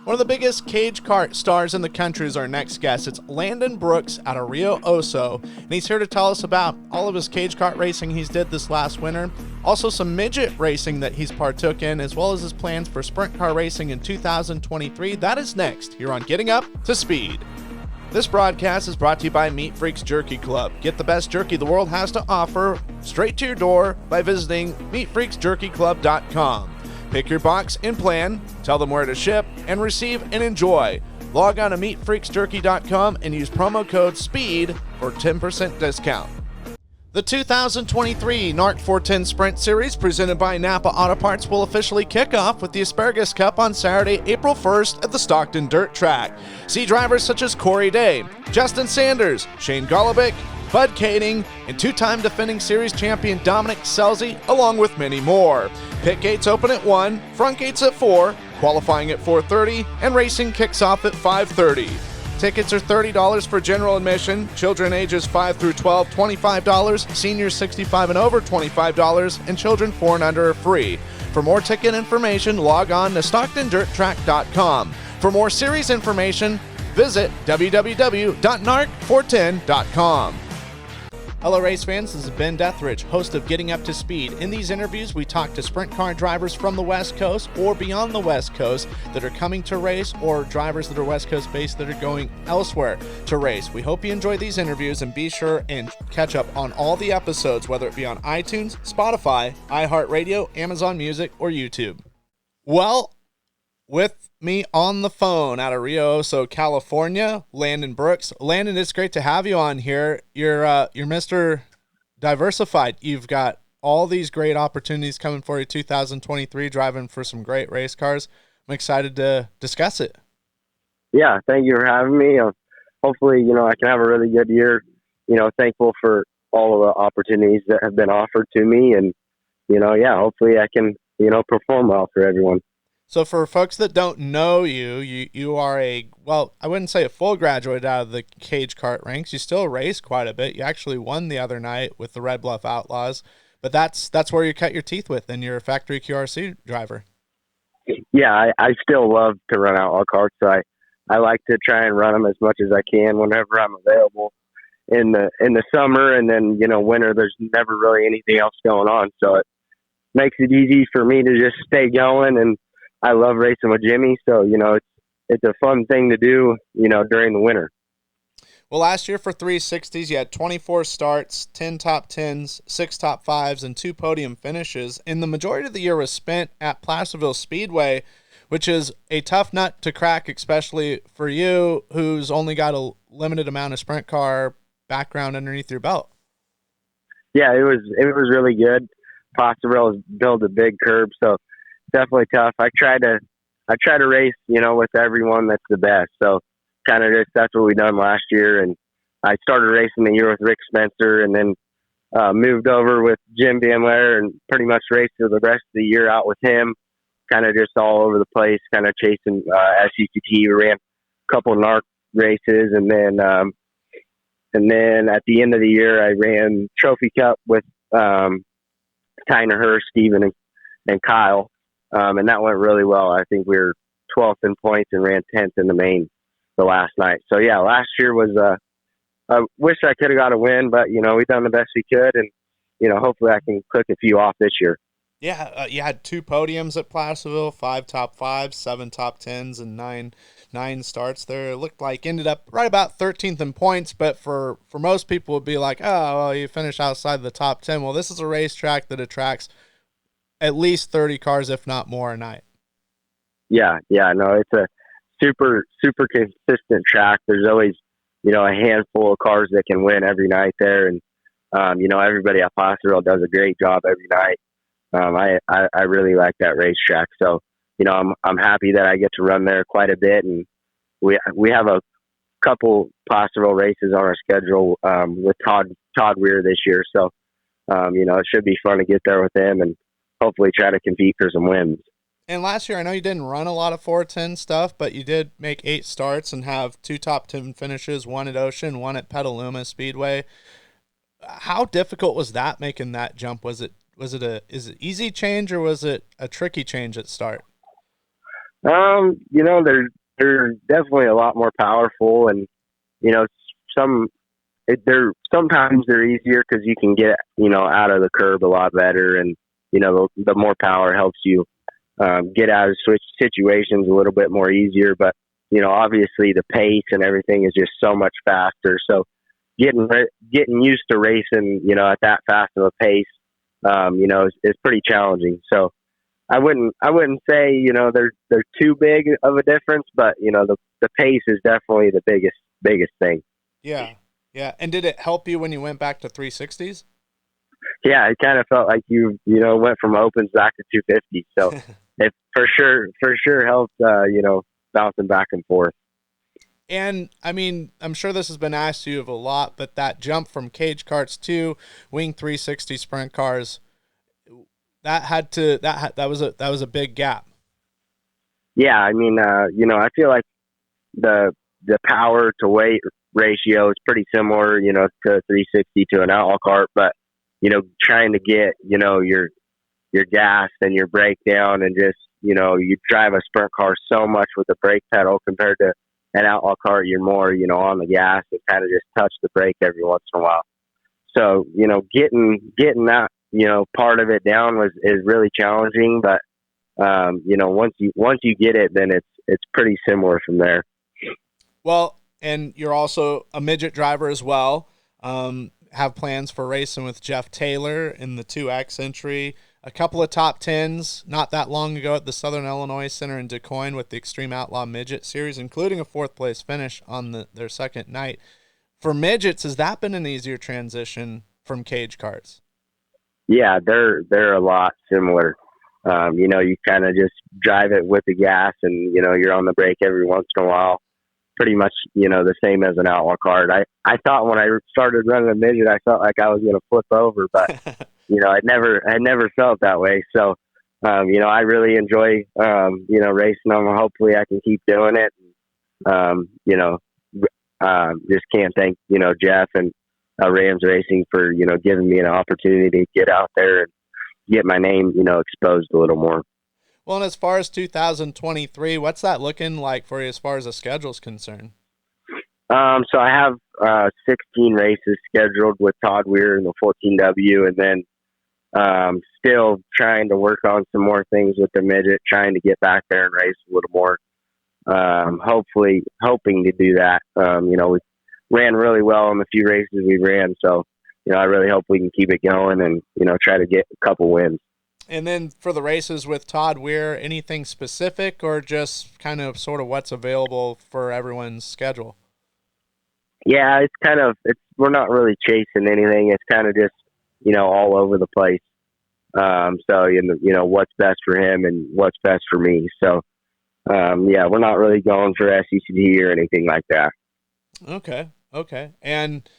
One of the biggest cage kart stars in the country is our next guest. It's Landon Brooks out of Rio Oso, and he's here to tell us about all of his cage kart racing he's did this last winter, also some midget racing that he's partook in, as well as his plans for sprint car racing in 2023. That is next here on Getting Up to Speed. This broadcast is brought to you by Meat Freaks Jerky Club. Get the best jerky the world has to offer straight to your door by visiting meatfreaksjerkyclub.com. Pick your box and plan, tell them where to ship, and receive and enjoy. Log on to meatfreaksjerky.com and use promo code SPEED for 10% discount. The 2023 NARC 410 Sprint Series presented by Napa Auto Parts will officially kick off with the Asparagus Cup on Saturday, April 1st at the Stockton Dirt Track. See drivers such as Corey Day, Justin Sanders, Shane Golobic, Bud Kading, and two-time defending series champion Dominic Scelzi, along with many more. Pit gates open at 1, front gates at 4, qualifying at 4:30, and racing kicks off at 5:30. Tickets are $30 for general admission, children ages 5 through 12, $25, seniors 65 and over, $25, and children 4 and under are free. For more ticket information, log on to StocktonDirtTrack.com. For more series information, visit www.narc410.com. Hello race fans, this is Ben Deathridge, host of Getting Up to Speed. In these interviews, we talk to sprint car drivers from the West Coast or beyond the West Coast that are coming to race, or drivers that are West Coast based that are going elsewhere to race. We hope you enjoy these interviews, and be sure and catch up on all the episodes, whether it be on iTunes, Spotify, iHeartRadio, Amazon Music, or YouTube. Well, with me on the phone out of Rio Oso, California, Landon Brooks. Landon, it's great to have you on here. You're Mr. Diversified. You've got all these great opportunities coming for you 2023, driving for some great race cars. I'm excited to discuss it. Yeah, thank you for having me. Hopefully, I can have a really good year. Thankful for all of the opportunities that have been offered to me, and hopefully I can perform well for everyone. So for folks that don't know you are I wouldn't say a full graduate out of the cage kart ranks. You still race quite a bit. You actually won the other night with the Red Bluff Outlaws, but that's where you cut your teeth with, and you're a factory QRC driver. Yeah, I still love to run outlaw karts, so I like to try and run them as much as I can whenever I'm available in the summer, and then, winter, there's never really anything else going on. So it makes it easy for me to just stay going, and I love racing with Jimmy, so, it's a fun thing to do, during the winter. Well, last year for 360s, you had 24 starts, 10 top 10s, 6 top 5s, and 2 podium finishes, and the majority of the year was spent at Placerville Speedway, which is a tough nut to crack, especially for you, who's only got a limited amount of sprint car background underneath your belt. Yeah, it was really good. Placerville has built a big curb, so definitely tough. I try to race, with everyone that's the best. So kind of that's what we done last year. And I started racing the year with Rick Spencer, and then moved over with Jim Van Lair, and pretty much raced for the rest of the year out with him, kind of just all over the place, kind of chasing SCCT. We ran a couple of NARC races, and then at the end of the year, I ran Trophy Cup with Tyner Hurst, Steven, and Kyle. And that went really well. I think we were 12th in points and ran 10th in the main the last night. So yeah, last year was, I wish I could have got a win, but we done the best we could, and, hopefully I can click a few off this year. Yeah. You had 2 podiums at Placerville, 5 top 5s, 7 top 10s, and 9 starts there. It looked like ended up right about 13th in points, but for most people it would be like, oh, well, you finished outside the top 10. Well, this is a racetrack that attracts at least 30 cars, if not more, a night. Yeah, no, it's a super, super consistent track. There's always, a handful of cars that can win every night there. And, everybody at Placerville does a great job every night. I really like that racetrack. So, I'm happy that I get to run there quite a bit. And we have a couple Placerville races on our schedule, with Todd Weir this year. So, it should be fun to get there with him and hopefully try to compete for some wins. And last year, I know you didn't run a lot of 410 stuff, but you did make 8 starts and have 2 top 10 finishes, 1 at Ocean, 1 at Petaluma Speedway. How difficult was that, making that jump? Is it easy change, or was it a tricky change at start? They're definitely a lot more powerful, and you know, some they're sometimes they're easier because you can get out of the curb a lot better, and the more power helps you get out of switch situations a little bit more easier. But obviously the pace and everything is just so much faster. So getting used to racing, at that fast of a pace, is pretty challenging. So I wouldn't say they're too big of a difference, but the pace is definitely the biggest thing. Yeah. Yeah. And did it help you when you went back to 360s? Yeah, it kind of felt like you went from opens back to 250. So it for sure helped bouncing back and forth. And I mean, I'm sure this has been asked you of a lot, but that jump from cage karts to wing 360 sprint cars, that was a big gap. Yeah, I mean, I feel like the power to weight ratio is pretty similar, to 360 to an outlaw cart, but trying to get your gas and your brake down, and just you drive a sprint car so much with the brake pedal compared to an outlaw cart. You're more on the gas and kind of just touch the brake every once in a while. So getting that part of it down is really challenging, but once you get it, then it's pretty similar from there. Well, and you're also a midget driver as well. Have plans for racing with Jeff Taylor in the 2X entry. A couple of top tens not that long ago at the Southern Illinois Center in DuQuoin with the Extreme Outlaw Midget Series, including a 4th place finish on their second night. For midgets, has that been an easier transition from cage karts? Yeah, they're a lot similar. You kind of just drive it with the gas, and you're on the brake every once in a while. Pretty much the same as an outlaw cart. I thought when I started running a midget, I felt like I was going to flip over, but I never felt that way. So I really enjoy racing them. Hopefully I can keep doing it. Just can't thank Jeff and Rams Racing for giving me an opportunity to get out there and get my name exposed a little more. Well, and as far as 2023, what's that looking like for you as far as the schedule's concerned? So I have 16 races scheduled with Todd Weir in the 14W, and then still trying to work on some more things with the midget, trying to get back there and race a little more. Hopefully, hoping to do that. We ran really well in the few races we ran, so I really hope we can keep it going and try to get a couple wins. And then for the races with Todd Weir, anything specific or just kind of sort of what's available for everyone's schedule? Yeah, we're not really chasing anything. It's kind of just, all over the place. So, what's best for him and what's best for me. So, we're not really going for SECT or anything like that. Okay. And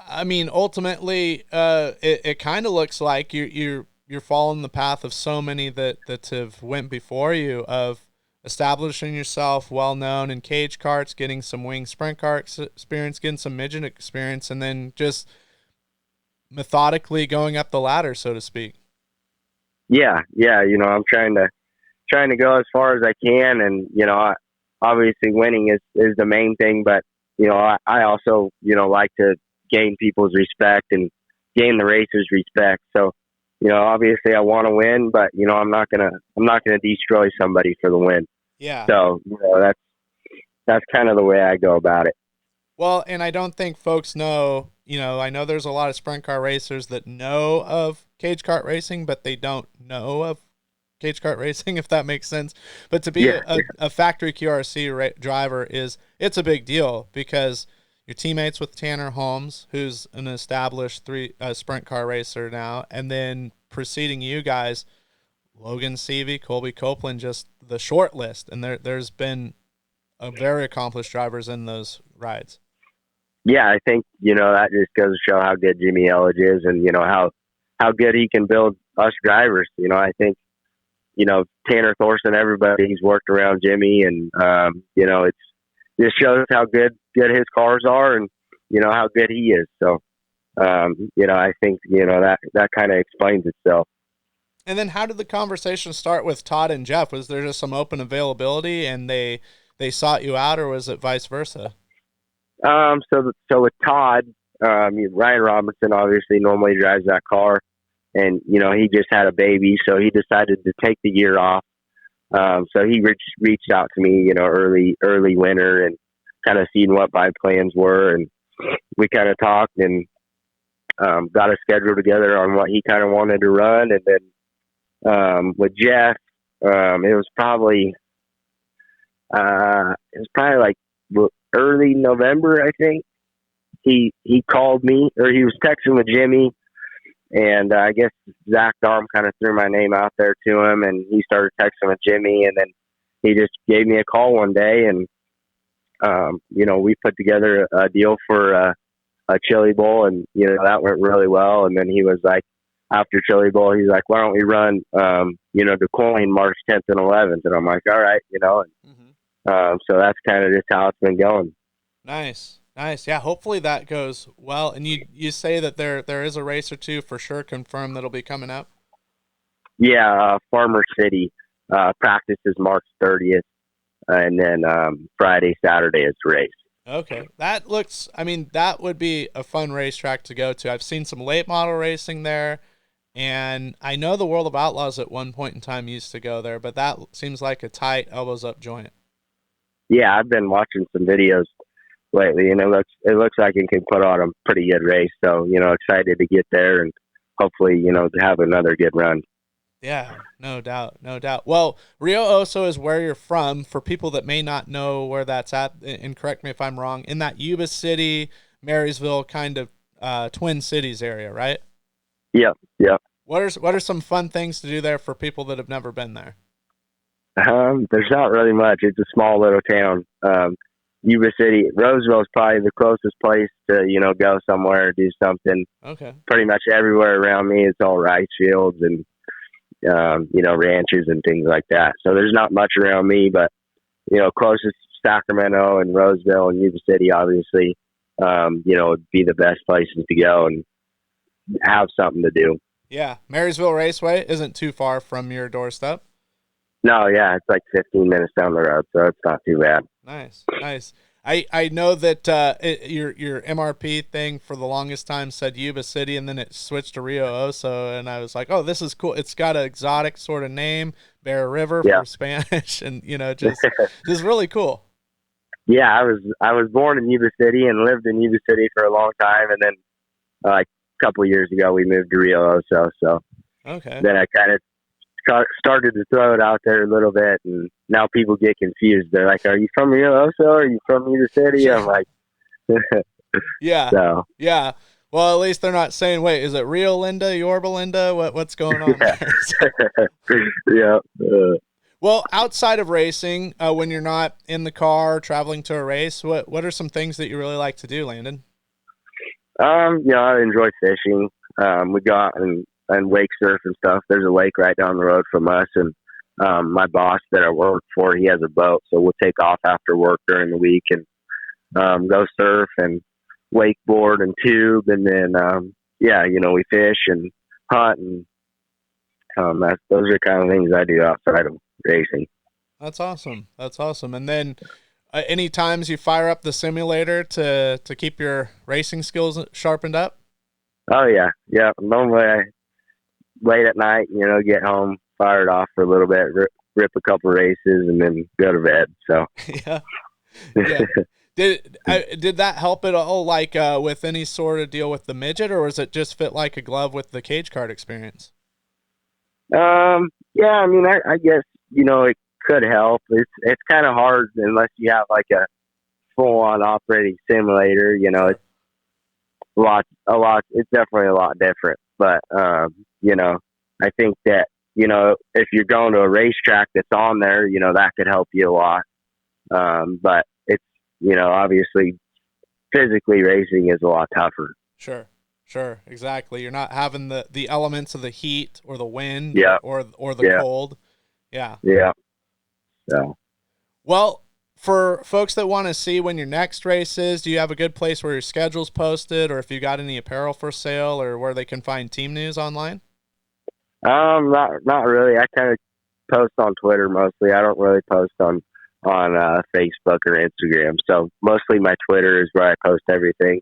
I mean, ultimately, it kind of looks like you're following the path of so many that have went before you, of establishing yourself well known in cage karts, getting some wing sprint car experience, getting some midget experience, and then just methodically going up the ladder, so to speak. Yeah. I'm trying to go as far as I can, and obviously winning is the main thing, but I also like to gain people's respect and gain the racers' respect. So obviously I want to win, but I'm not gonna destroy somebody for the win. Yeah. So that's kind of the way I go about it. Well, and I don't think folks know. I know there's a lot of sprint car racers that know of cage kart racing, but they don't know of cage kart racing, if that makes sense. But to be a factory QRC driver it's a big deal, because your teammates with Tanner Holmes, who's an established sprint car racer now, and then preceding you guys, Logan Seavey, Colby Copeland, just the short list. And there's been a very accomplished drivers in those rides. Yeah, I think, that just goes to show how good Jimmy Elledge is, and, how good he can build us drivers. I think, Tanner Thorson, everybody, he's worked around Jimmy, and, it's just shows how good his cars are, and, how good he is. So, I think, that kind of explains itself. And then how did the conversation start with Todd and Jeff? Was there just some open availability and they sought you out, or was it vice versa? So with Todd, Ryan Robinson obviously normally drives that car, and he just had a baby, so he decided to take the year off. So he reached out to me, early winter, and kind of seen what my plans were, and we kind of talked and got a schedule together on what he kind of wanted to run, and then with Jeff, it was probably like early November, I think. He called me, or he was texting with Jimmy, and I guess Zach Darm kind of threw my name out there to him, and he started texting with Jimmy, and then he just gave me a call one day, and we put together a deal for a Chili Bowl, and that went really well. And then he was like, after Chili Bowl, he's like, why don't we run Du Quoin March 10th and 11th? And I'm like, all right, so that's kind of just how it's been going. Nice. Nice. Yeah, hopefully that goes well. And you say that there is a race or two for sure confirmed that'll be coming up? Yeah, Farmer City practice is March 30th, and then Friday, Saturday is race. Okay. That would be a fun racetrack to go to. I've seen some late model racing there, and I know the World of Outlaws at one point in time used to go there, but that seems like a tight elbows up joint. Yeah, I've been watching some videos lately, and it looks like it can put on a pretty good race. So excited to get there and hopefully to have another good run. Yeah, no doubt, no doubt. Well, Rio Oso is where you're from. For people that may not know where that's at, and correct me if I'm wrong, in that Yuba City, Marysville kind of Twin Cities area, right? Yep. What are some fun things to do there for people that have never been there? There's not really much. It's a small little town. Yuba City, Roseville is probably the closest place to go somewhere or do something. Okay. Pretty much everywhere around me, it's all rice fields and ranches and things like that. So there's not much around me, but closest Sacramento and Roseville and Yuba City, obviously, would be the best places to go and have something to do. Yeah, Marysville Raceway isn't too far from your doorstep. No, yeah, it's like 15 minutes down the road, so it's not too bad. Nice. I know that your MRP thing for the longest time said Yuba City, and then it switched to Rio Oso, and I was like, oh, this is cool. It's got an exotic sort of name, Bear River for Spanish, and just really cool. Yeah, I was born in Yuba City and lived in Yuba City for a long time, and then like a couple of years ago we moved to Rio Oso. So okay, then I kind of started to throw it out there a little bit, and now people get confused. They're like, "Are you from Rio Oso? Or are you from Yuba City?" I'm like, "Yeah, so, yeah." Well, at least they're not saying, "Wait, is it Rio Linda, Yorba Linda? What's going on?" Yeah. Well, outside of racing, when you're not in the car traveling to a race, what are some things that you really like to do, Landon? I enjoy fishing. We go out and wake surf and stuff. There's a lake right down the road from us, and my boss that I work for, he has a boat, so we'll take off after work during the week and go surf and wakeboard and tube, and then we fish and hunt, and those are kind of things I do outside of racing. That's awesome. And then any times you fire up the simulator to keep your racing skills sharpened up? Oh yeah. Normally late at night, get home, fire it off for a little bit, rip a couple races, and then go to bed. So yeah. Did that help at all, like with any sort of deal with the midget, or was it just fit like a glove with the cage card experience? Yeah, I mean, I guess it could help. It's kind of hard unless you have like a full on operating simulator. It's a lot. It's definitely a lot different. But I think that if you're going to a racetrack that's on there, that could help you a lot. But it's obviously physically racing is a lot tougher. Sure, exactly. You're not having the elements of the heat or the wind, or the cold. Yeah. So, well, for folks that want to see when your next race is, do you have a good place where your schedule's posted, or if you got any apparel for sale, or where they can find team news online? Not really. I kind of post on Twitter mostly. I don't really post on Facebook or Instagram. So mostly my Twitter is where I post everything.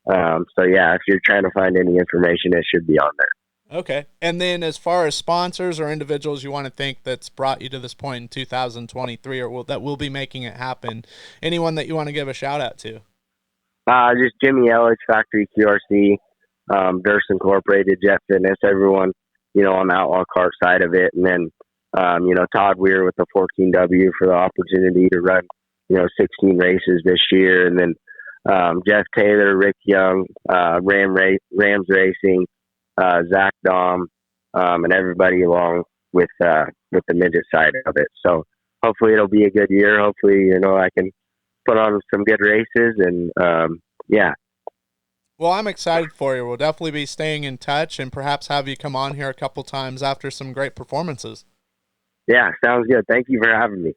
So yeah, if you're trying to find any information, it should be on there. Okay. And then as far as sponsors or individuals you want to think that's brought you to this point in 2023 or that will be making it happen, anyone that you want to give a shout out to? Just Jimmy Ellis, Factory QRC, Durst Incorporated, Jet Fitness, everyone, on the outlaw cart side of it. And then, Todd Weir with the 14W for the opportunity to run, 16 races this year. And then, Jeff Taylor, Rick Young, Rams Racing, Zach Dom, and everybody along with the midget side of it. So hopefully it'll be a good year. Hopefully, I can put on some good races and, yeah. Well, I'm excited for you. We'll definitely be staying in touch and perhaps have you come on here a couple times after some great performances. Yeah, sounds good. Thank you for having me.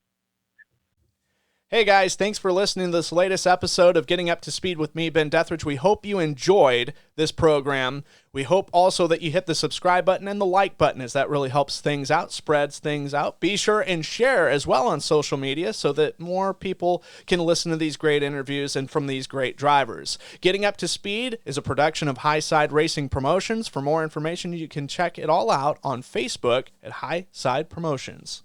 Hey guys, thanks for listening to this latest episode of Getting Up to Speed with me, Ben Dethridge. We hope you enjoyed this program. We hope also that you hit the subscribe button and the like button, as that really helps things out, spreads things out. Be sure and share as well on social media so that more people can listen to these great interviews and from these great drivers. Getting Up to Speed is a production of Highside Racing Promotions. For more information, you can check it all out on Facebook at Highside Promotions.